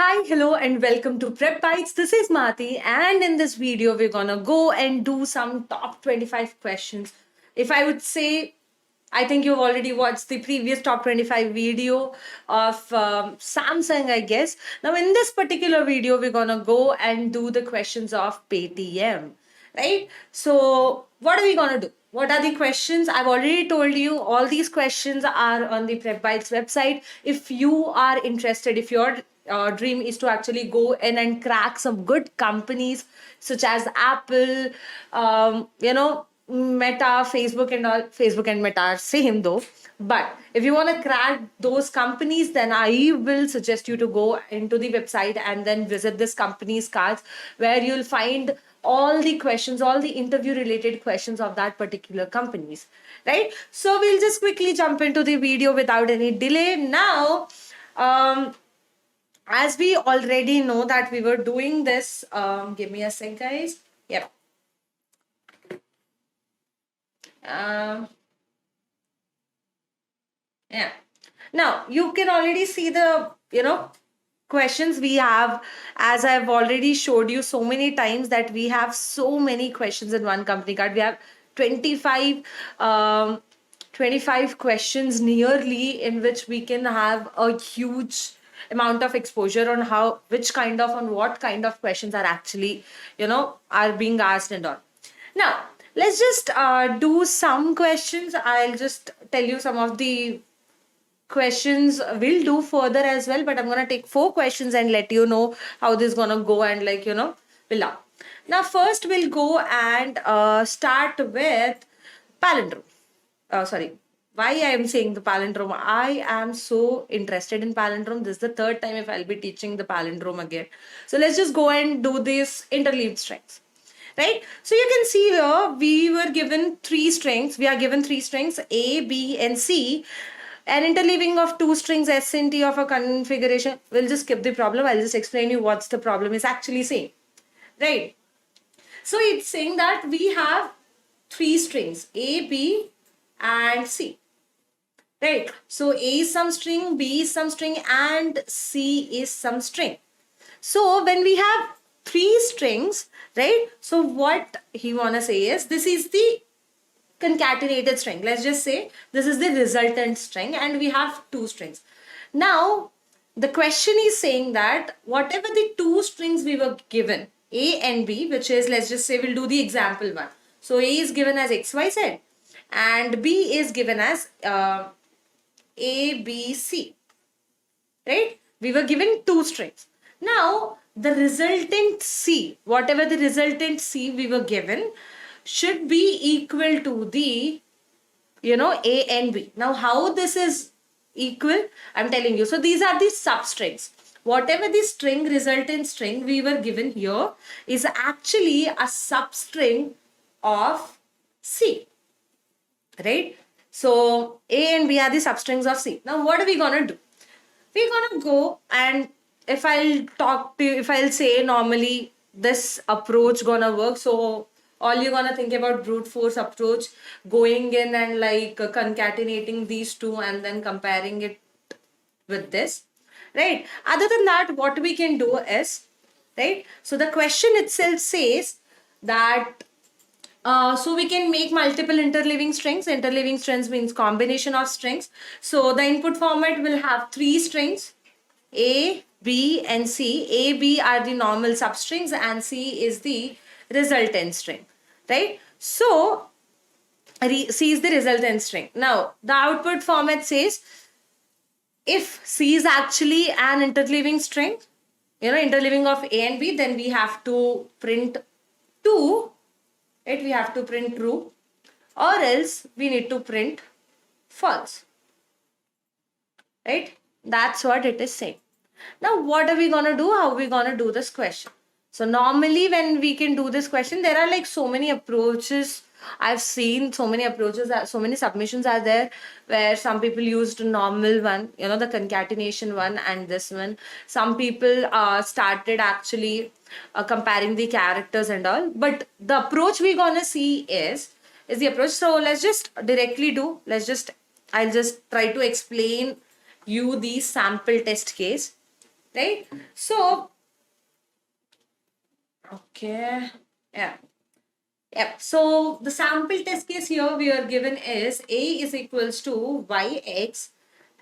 Hi, hello, and welcome to PrepBytes. This is Mati, and in this video, we're gonna go and do some top 25 questions. If I would say, I think you've already watched the previous top 25 video of Samsung, I guess. Now, in this particular video, we're gonna go and do the questions of Paytm, right? So, what are we gonna do? What are the questions? I've already told you all these questions are on the PrepBytes website. If you are interested, if your dream is to actually go in and crack some good companies such as Apple, Meta, Facebook, and all. Facebook and Meta are same though. But if you want to crack those companies, then I will suggest you to go into the website and then visit this company's cards where you'll find all the questions, all the interview related questions of that particular companies, right? So we'll just quickly jump into the video without any delay. Now, as we already know that we were doing this, give me a sec, guys. Yep. Um, yeah. Now you can already see the questions we have, as I've already showed you so many times that we have so many questions in one company card. We have 25 um 25 questions nearly, in which we can have a huge amount of exposure on how which kind of on what kind of questions are actually are being asked and all. Now, let's just do some questions. I'll just tell you some of the questions we'll do further as well, but I'm going to take four questions and let you know how this is going to go and we'll up. Now, first we'll go and start with palindrome. Sorry. Why I am saying the palindrome? I am so interested in palindrome. This is the third time if I'll be teaching the palindrome again. So let's just go and do this interleaved strings, right? So you can see here we were given three strings. We are given three strings A, B, and C. An interleaving of two strings S and T of a configuration. We'll just skip the problem. I'll just explain you what's the problem is actually saying, right? So it's saying that we have three strings A, B, and C. Right. So A is some string, B is some string, and C is some string. So when we have three strings, right? So what he wanna say is this is the concatenated string. Let's just say this is the resultant string and we have two strings. Now the question is saying that whatever the two strings we were given, A and B, which is, let's just say we'll do the example one. So A is given as XYZ and B is given as A, B, C, right? We were given two strings. Now, the resultant C, whatever the resultant C we were given, should be equal to the, A and B. Now, how this is equal? I'm telling you. So, these are the substrings. Whatever the string, resultant string we were given here is actually a substring of C, right? So A and B are the substrings of C. Now what are we gonna do? We're gonna go and if I'll say normally this approach gonna work. So all you're gonna think about brute force approach, going in and concatenating these two and then comparing it with this, right? Other than that, what we can do is, right? So the question itself says that so we can make multiple interleaving strings. Interleaving strings means combination of strings. So the input format will have three strings, A, B, and C. A, B are the normal substrings and C is the resultant string, right? So C is the resultant string. Now the output format says if C is actually an interleaving string, interleaving of A and B, then we have to print 2, right? We have to print true, or else we need to print false, right? That's what it is saying. Now, what are we going to do? How are we going to do this question? So normally when we can do this question, there are like so many approaches. I've seen so many approaches, so many submissions are there where some people used normal one, the concatenation one and this one. Some people started actually comparing the characters and all. But the approach we're gonna see is the approach. So let's just directly do, I'll just try to explain you the sample test case. right? So, okay, yeah. Yep. So the sample test case here we are given is A is equals to yx,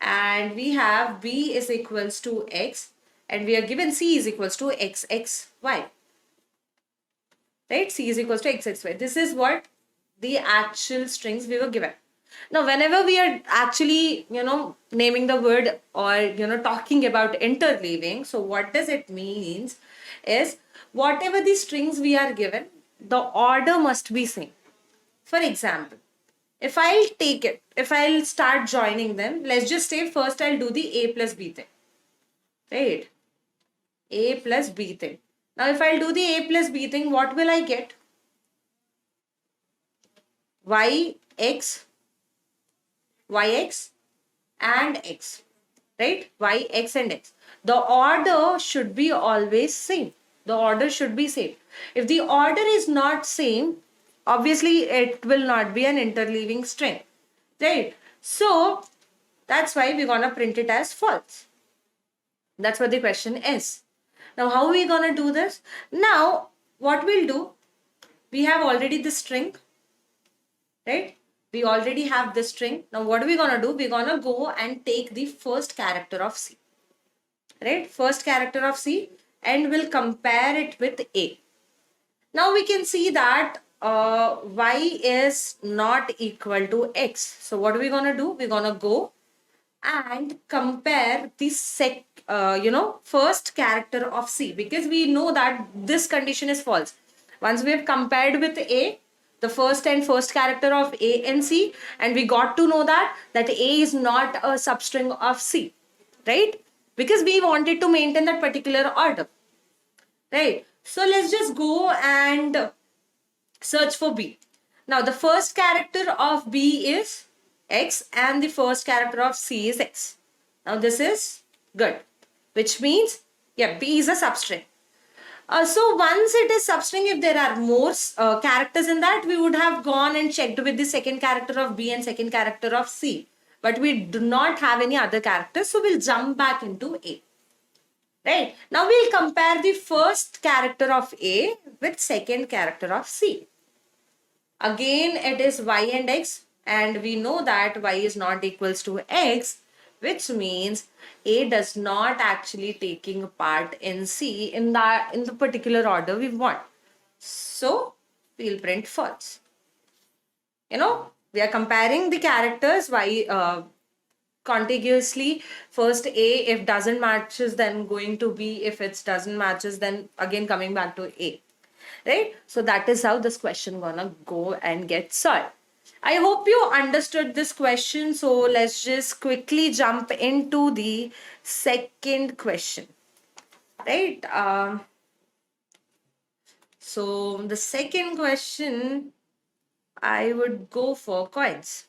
and we have B is equals to x, and we are given C is equals to xxy. Right? C is equals to xxy. This is what the actual strings we were given. Now, whenever we are actually, naming the word or, talking about interleaving, so what does it means is whatever the strings we are given, the order must be same. For example, if I'll start joining them, let's just say first I'll do the A plus B thing, right? A plus B thing. Now, if I'll do the A plus B thing, what will I get? Y, X, yx and x, right? Y, x and x. The order should be always same. The order should be same. If the order is not same, obviously it will not be an interleaving string, right? So that's why we're gonna print it as false. That's what the question is. Now how are we gonna do this? Now what we'll do, we have already the string, right? We already have this string. Now what are we gonna do? We're gonna go and take the first character of C, right? First character of C, and we'll compare it with A. Now we can see that y is not equal to x. So what are we gonna do? We're gonna go and compare the first character of C, because we know that this condition is false. Once we have compared with A, the first character of A and C, and we got to know that A is not a substring of C, right? Because we wanted to maintain that particular order, right? So let's just go and search for B. Now the first character of B is X and the first character of C is X. Now this is good, which means, yeah, B is a substring. So once it is substring, if there are more characters in that, we would have gone and checked with the second character of B and second character of C. But we do not have any other characters, so we'll jump back into A. Right? Now we'll compare the first character of A with second character of C. Again, it is y and x, and we know that y is not equals to x, which means A does not actually taking part in C in the particular order we want. So we'll print false. We are comparing the characters contiguously. First A, if doesn't matches, then going to B. If it doesn't matches, then again coming back to A. Right? So that is how this question gonna go and get solved. I hope you understood this question. So let's just quickly jump into the second question. Right? So the second question, I would go for coins.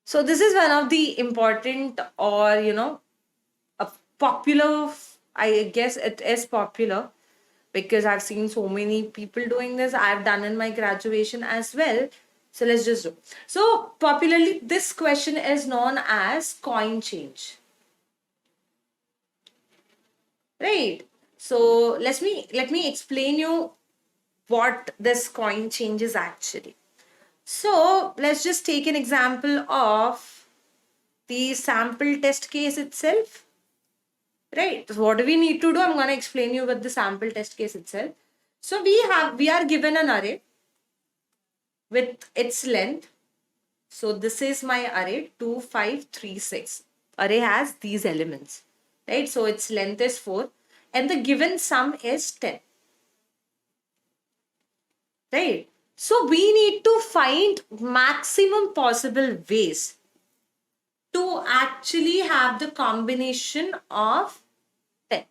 So this is one of the important, or a popular, I guess it is popular, because I've seen so many people doing this. I've done in my graduation as well. So let's just do. So popularly, this question is known as coin change. Right? So let me explain you what this coin change is actually. So let's just take an example of the sample test case itself. Right. So what do we need to do? I'm going to explain you with the sample test case itself. So we are given an array with its length. So this is my array 2, 5, 3, 6. Array has these elements. Right. So its length is 4 and the given sum is 10. Right. So we need to find maximum possible ways to actually have the combination of 10.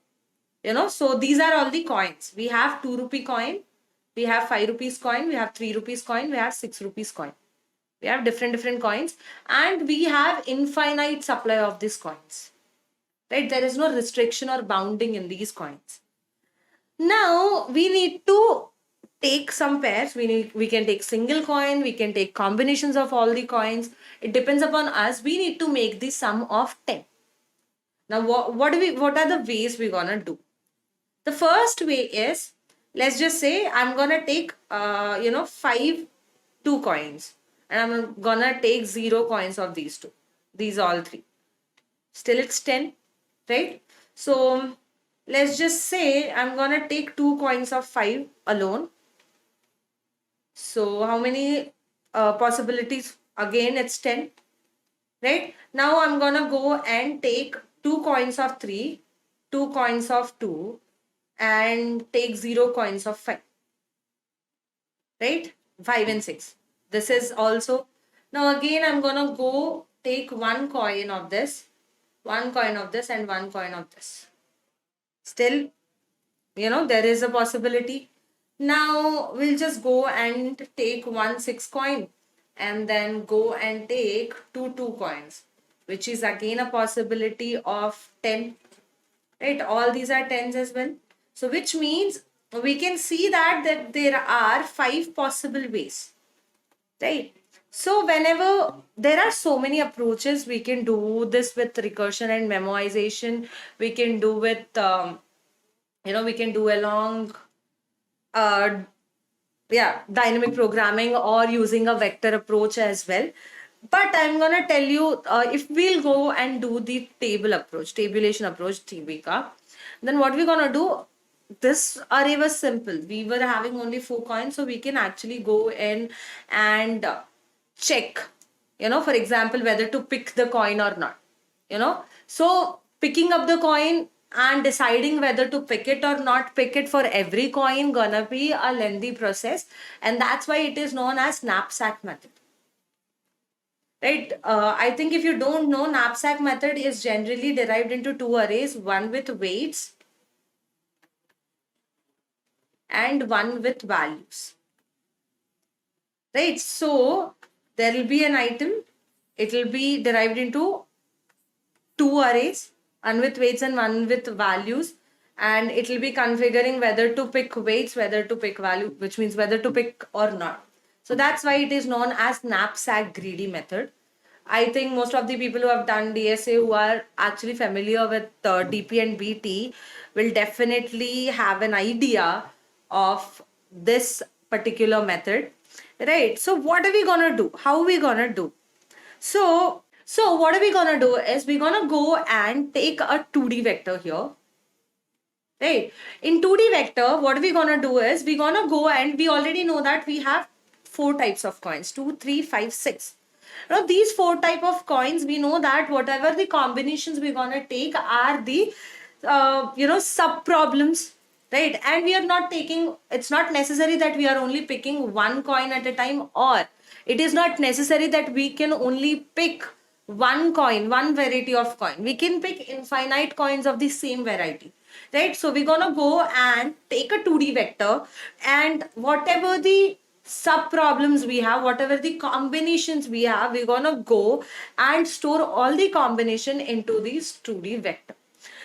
So these are all the coins. We have 2 rupee coin, we have 5 rupees coin, we have 3 rupees coin, we have 6 rupees coin. We have different coins, and we have infinite supply of these coins. Right? There is no restriction or bounding in these coins. Now we need to take some pairs. We can take single coin, we can take combinations of all the coins. It depends upon us. We need to make the sum of 10. Now, what are the ways we're gonna do? The first way is, let's just say I'm gonna take, 2 coins, and I'm gonna take 0 coins of these two, these all three. Still, it's 10, right? So let's just say I'm gonna take 2 coins of 5 alone. So how many possibilities? Again, it's 10, right? Now I'm gonna go and take 2 coins of 3, 2 coins of 2, and take 0 coins of 5, right? 5 and 6. This is also, now again I'm gonna go take 1 coin of this, 1 coin of this, and 1 coin of this. Still, there is a possibility. Now we'll just go and take 1 6 coin, and then go and take 2 2 coins, which is again a possibility of 10, right? All these are tens as well. So which means we can see that there are 5 possible ways, right? So whenever there are so many approaches, we can do this with recursion and memoization. We can do with we can do along uh, dynamic programming, or using a vector approach as well. But I'm gonna tell you, if we'll go and do the tabulation approach, TBK, then what we're gonna do, this array was simple. We were having only 4 coins, so we can actually go in and check, for example, whether to pick the coin or not. So picking up the coin and deciding whether to pick it or not pick it for every coin gonna be a lengthy process, and that's why it is known as knapsack method, right? I think if you don't know, knapsack method is generally derived into two arrays, one with weights and one with values, right? So there will be an item, it will be derived into two arrays, one with weights and one with values, and it will be configuring whether to pick weights, whether to pick value, which means whether to pick or not. So that's why it is known as knapsack greedy method. I think most of the people who have done DSA, who are actually familiar with DP and BT, will definitely have an idea of this particular method, right? So what are we gonna do? How are we gonna do? So what are we gonna do is we're gonna go and take a 2D vector here, right? In 2D vector, what are we gonna do is we're gonna go, and we already know that we have 4 types of coins: 2, 3, 5, 6. Now these 4 type of coins, we know that whatever the combinations we're gonna take are the sub problems, right? And we are not taking, it's not necessary that we are only picking one coin at a time, or it is not necessary that we can only pick one coin, one variety of coin. We can pick infinite coins of the same variety, right? So we're gonna go and take a 2D vector, and whatever the sub problems we have, whatever the combinations we have, we're gonna go and store all the combination into these 2D vector.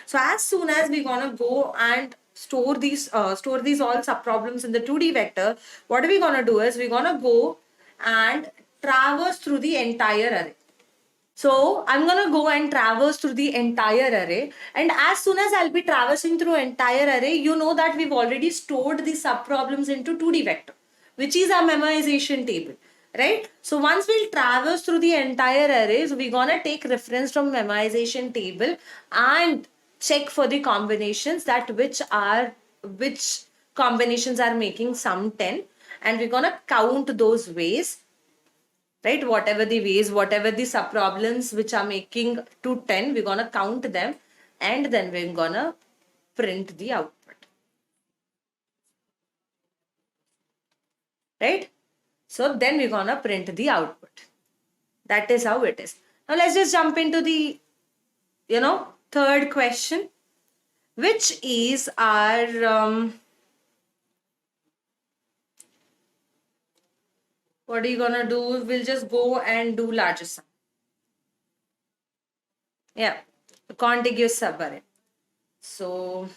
So as soon as we're gonna go and store these all sub problems in the 2D vector, what are we gonna do is we're gonna go and traverse through the entire array. So I'm gonna go and traverse through the entire array, and as soon as I'll be traversing through entire array, you know that we've already stored the sub problems into 2D vector, which is our memoization table, right? So once we'll traverse through the entire arrays, we're gonna take reference from memoization table and check for the combinations, that which combinations are making sum 10, and we're gonna count those ways, right? Whatever the ways, whatever the sub problems which are making to 10, we're gonna count them, and then we're gonna print the output, right? So then we're gonna print the output. That is how it is. Now let's just jump into the third question, which is our what are you gonna do? We'll just go and do largest sum. Yeah, contiguous subarray. So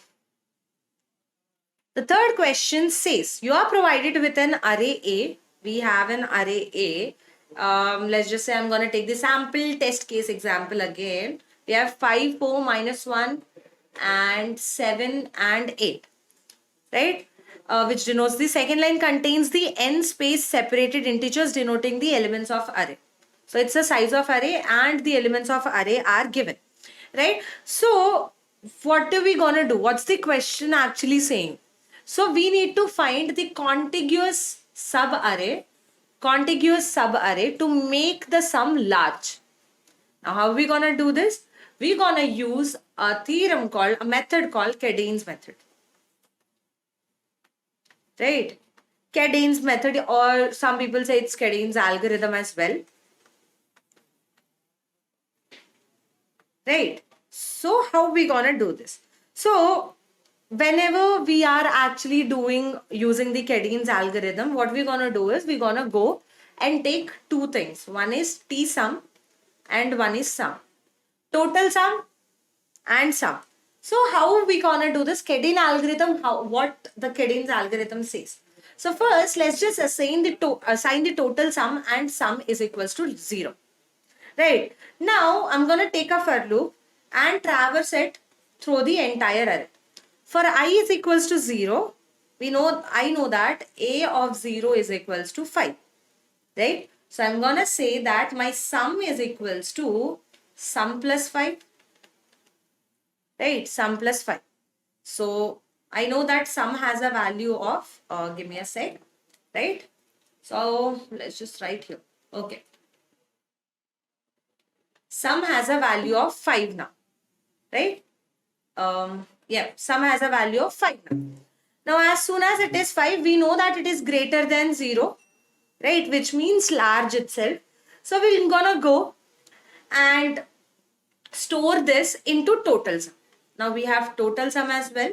the third question says, you are provided with an array A. We have an array A. Let's just say I'm going to take the sample test case example again. We We have 5, 4, minus 1 and 7 and 8. Right? Which denotes the second line contains the n space separated integers denoting the elements of array. So it's the size of array and the elements of array are given. Right? So what are we gonna do? What's the question actually saying? So we need to find the contiguous subarray to make the sum large. Now how are we gonna do this? We're gonna use a method called Cadine's method. Right? Cadine's method, or some people say it's Cadine's algorithm as well. Right? So how we gonna do this? So whenever we are actually using the Cadine's algorithm, what we're gonna do is we're gonna go and take two things. One is t sum and one is sum. Total sum and sum. So how we gonna do this Cadine algorithm? What the Cadine's algorithm says. So first, let's just assign the total sum, and sum is equals to 0. Right. Now I'm gonna take a for loop and traverse it through the entire array. For I is equals to 0, I know that a of 0 is equals to 5. Right? So I'm gonna say that my sum is equals to sum plus 5. Right? Sum plus 5. So I know that sum has a value of, give me a sec. Right? So let's just write here. Okay. Sum has a value of 5 now. Right? Sum has a value of 5 now. Now as soon as it is 5, we know that it is greater than 0. Right? Which means large itself. So we're gonna go and store this into total sum. Now we have total sum as well.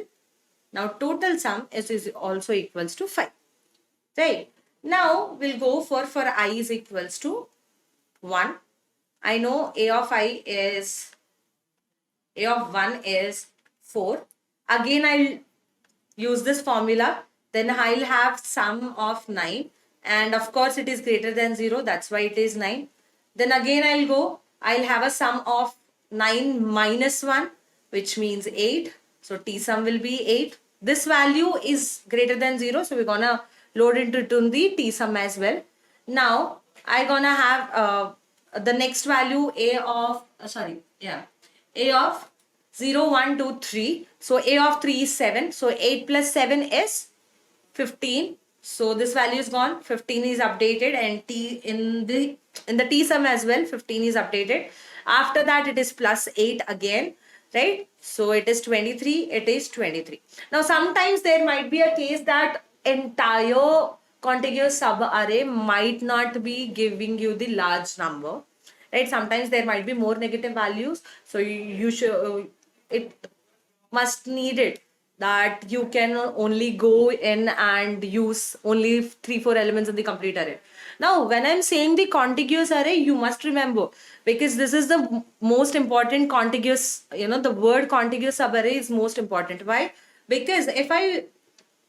Now total sum is also equals to 5. Right? Now we'll go for I is equals to 1. I know a of 1 is 4. Again I'll use this formula. Then I'll have sum of 9. And of course it is greater than 0. That's why it is 9. Then again I'll have a sum of 9 minus 1, which means 8. So t sum will be 8. This value is greater than 0. So we're gonna load into the t sum as well. Now I'm gonna have the next value a of 0, 1, 2, 3. So a of 3 is 7. So 8 plus 7 is 15. So this value is gone. 15 is updated, and t in the t sum as well, 15 is updated. After that it is plus 8 again. Right? So it is 23. It is 23. Now sometimes there might be a case that entire contiguous subarray might not be giving you the large number. Right? Sometimes there might be more negative values. So you should it must need it that you can only go in and use only 3-4 elements in the complete array. Now when I'm saying the contiguous array, you must remember, because this is the most important contiguous, the word contiguous subarray is most important. Why? Because if I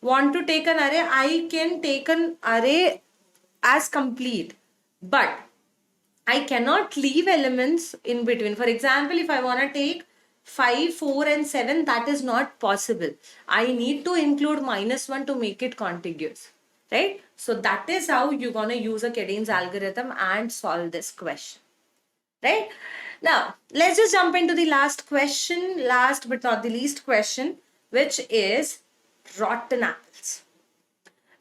want to take an array, I can take an array as complete, but I cannot leave elements in between. For example, if I want to take 5, 4 and 7, that is not possible. I need to include -1 to make it contiguous. Right? So that is how you're going to use a Cadine's algorithm and solve this question. Right? Now, let's just jump into the last question, last but not the least question, which is rotten apples.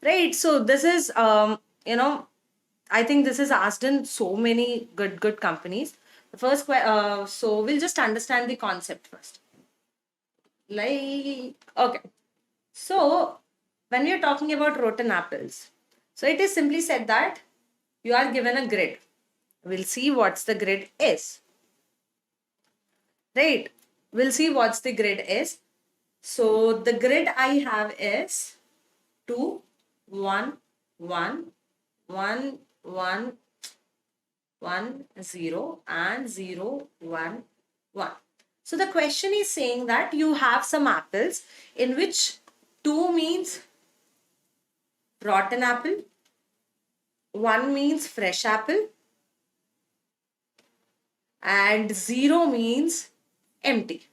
Right? So this is, I think this is asked in so many good companies. The first so we'll just understand the concept first. Okay. So when we are talking about rotten apples, so it is simply said that you are given a grid. We'll see what's the grid is. Right? We'll see what's the grid is. So the grid I have is 2, 1, 1, 1, 1, 1, 0 and 0, 1, 1. So the question is saying that you have some apples in which 2 means rotten apple, 1 means fresh apple, and 0 means empty.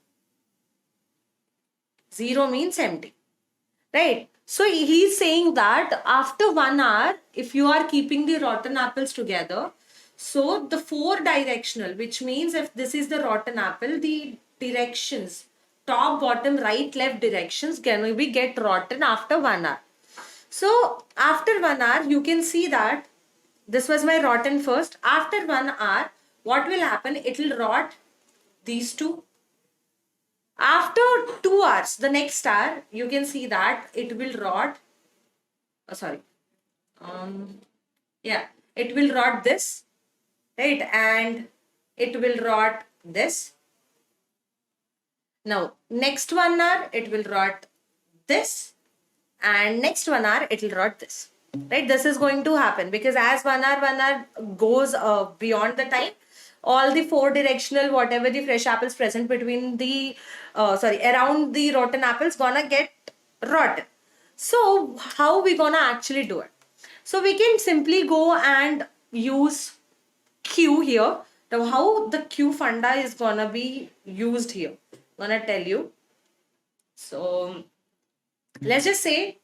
0 means empty, right? So he's saying that after 1 hour, if you are keeping the rotten apples together, so the 4 directional, which means if this is the rotten apple, the directions, top, bottom, right, left directions can be get rotten after 1 hour. So after 1 hour, you can see that this was my rotten first. After 1 hour, what will happen? It will rot these two. After 2 hours, the next hour, you can see that it will rot. Oh, sorry. Yeah, it will rot this, right? And it will rot this. Now, next 1 hour, it will rot this. And next 1 hour, it will rot this. Right? This is going to happen because as 1 hour goes beyond the time, all the 4 directional, whatever the fresh apples present between the, around the rotten apples gonna get rotten. So how we gonna actually do it? So we can simply go and use Q here. Now how the Q funda is gonna be used here, I'm gonna tell you. So let's just say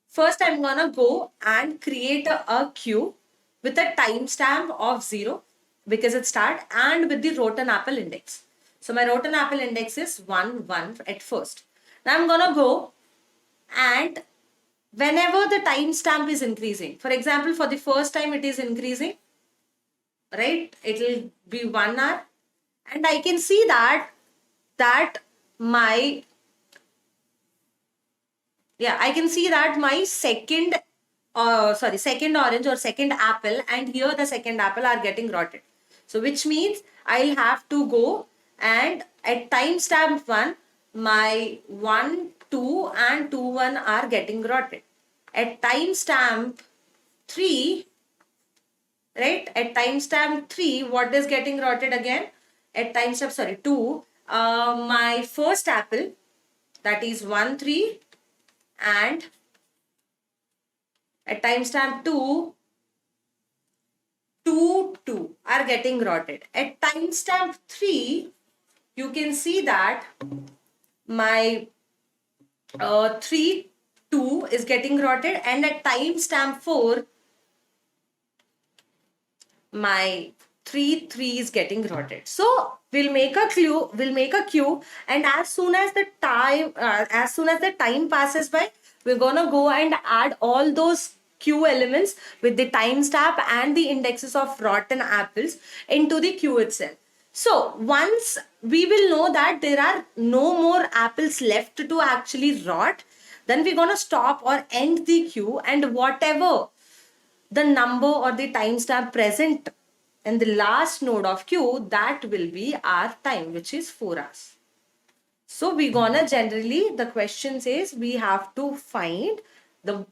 first I'm gonna go and create a queue with a timestamp of 0 because it start and with the rotten apple index. So my rotten apple index is 1 1 at first. Now I'm gonna go and whenever the timestamp is increasing, for example, for the first time it is increasing, right? It will be 1 hour, and I can see that my I can see that my second orange or second apple and here the second apple are getting rotted. So which means I'll have to go and at timestamp 1, my 1, 2 and 2, 1 are getting rotted. At timestamp 3, right? At timestamp 3, what is getting rotted again? At timestamp 2, my first apple, that is 1, 3, and at timestamp 2, 2, 2 are getting rotted. At timestamp 3, you can see that my 3, 2 is getting rotted, and at timestamp 4, my 3, 3 is getting rotted. So we'll make a queue, and as soon as the time passes by, we're gonna go and add all those queue elements with the timestamp and the indexes of rotten apples into the queue itself. So once we will know that there are no more apples left to actually rot, then we're gonna stop or end the queue, and whatever the number or the timestamp present in the last node of queue, that will be our time, which is 4 hours. So we gonna generally, the question says we have to find the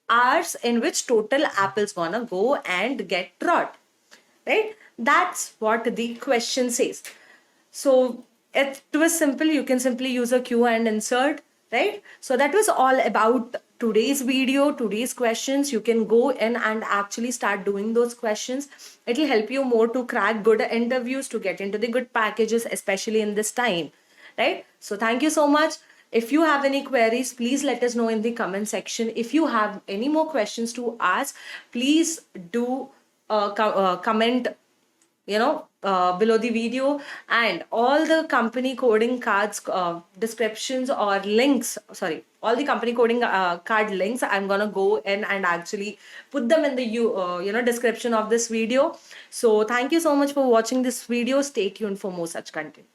hours in which total apples gonna go and get rot, right? That's what the question says. So it was simple. You can simply use a queue and insert, right? So that was all about today's video, today's questions. You can go in and actually start doing those questions. It will help you more to crack good interviews, to get into the good packages, especially in this time, right? So thank you so much. If you have any queries, please let us know in the comment section. If you have any more questions to ask, please do comment below the video, and all the company coding cards descriptions or links, all the company coding card links, I'm gonna go in and actually put them in the description of this video. So thank you so much for watching this video. Stay tuned for more such content.